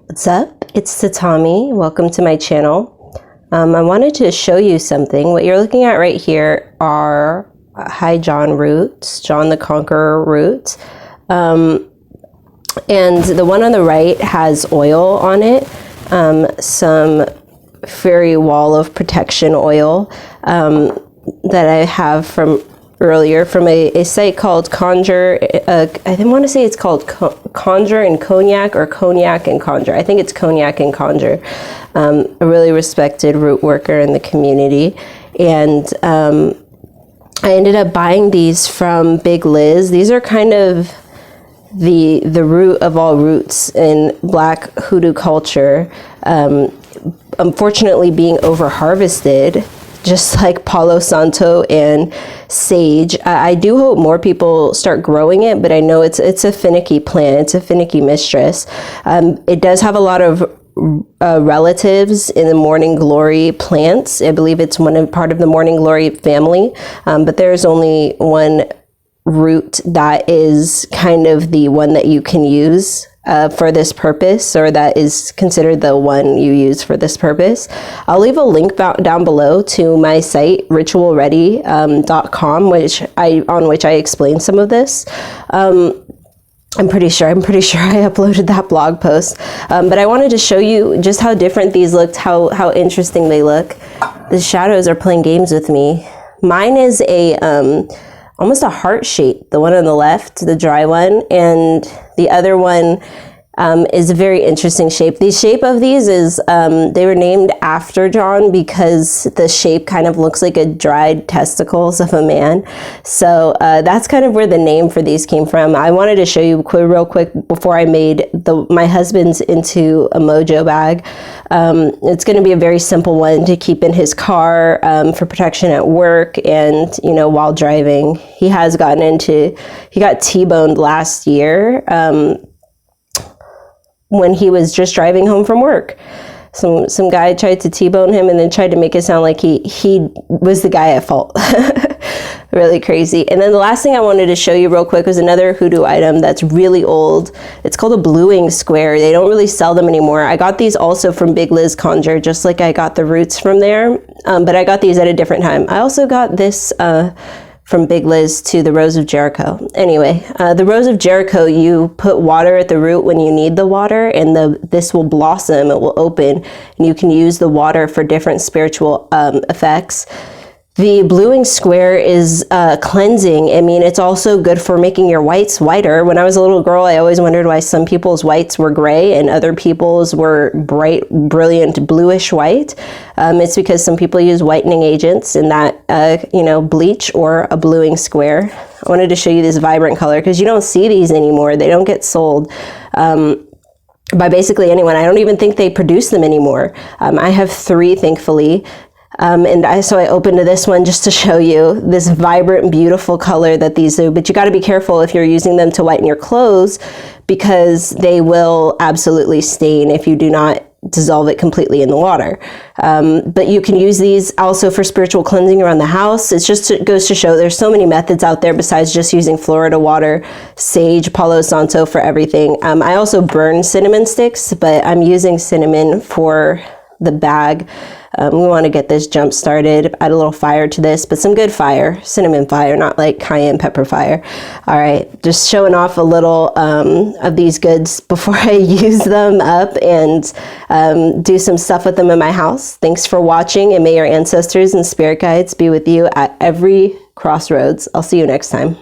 What's up? It's Tatami. Welcome to my channel. I wanted to show you something. What you're looking at right here are Hi John roots, John the Conqueror root. And the one on the right has oil on it, some fairy wall of protection oil that I have from earlier from a site called Conjure. I want to say it's called Conjure and Cognac, or Cognac and Conjure. I think it's Cognac and Conjure. A really respected root worker in the community. And I ended up buying these from Big Liz. These are kind of the root of all roots in Black hoodoo culture. Unfortunately, being over harvested, just like Palo Santo and sage. I do hope more people start growing it, but I know it's a finicky plant. It's a finicky mistress. It does have a lot of relatives in the morning glory plants. I believe it's part of the morning glory family, but there's only one root that is kind of the one that you can use for this purpose, or that is considered the one you use for this purpose. I'll leave a link down below to my site, ritualready.com, on which I explain some of this. I'm pretty sure I uploaded that blog post. But I wanted to show you just how different these looked, how interesting they look. The shadows are playing games with me. Mine is almost a heart shape, the one on the left, the dry one, and the other one is a very interesting shape. The shape of these is, they were named after John because the shape kind of looks like a dried testicles of a man. So that's kind of where the name for these came from. I wanted to show you real quick before I made my husband's into a Mojo bag. It's going to be a very simple one to keep in his car for protection at work and, while driving. He got T-boned last year when he was just driving home from work. Some guy tried to T-bone him and then tried to make it sound like he was the guy at fault. Really crazy. And then the last thing I wanted to show you real quick was another hoodoo item that's really old. It's called a bluing square. They don't really sell them anymore. I got these also from Big Liz Conjure, just like I got the roots from there. But I got these at a different time. I also got this from Big Liz to the Rose of Jericho. Anyway, the Rose of Jericho, you put water at the root when you need the water, and this will blossom, it will open, and you can use the water for different spiritual effects. The bluing square is cleansing. I mean, it's also good for making your whites whiter. When I was a little girl, I always wondered why some people's whites were gray and other people's were bright, brilliant bluish white. It's because some people use whitening agents in that, bleach or a bluing square. I wanted to show you this vibrant color because you don't see these anymore. They don't get sold by basically anyone. I don't even think they produce them anymore. I have 3, thankfully. So I opened this one just to show you this vibrant, beautiful color that these do. But you got to be careful if you're using them to whiten your clothes, because they will absolutely stain if you do not dissolve it completely in the water. But you can use these also for spiritual cleansing around the house. It goes to show there's so many methods out there besides just using Florida water, sage, Palo Santo for everything. I also burn cinnamon sticks, but I'm using cinnamon for the bag. We want to get this jump started, add a little fire to this, but some good fire, cinnamon fire, not like cayenne pepper fire. All right, just showing off a little of these goods before I use them up and do some stuff with them in my house. Thanks for watching, and may your ancestors and spirit guides be with you at every crossroads. I'll see you next time.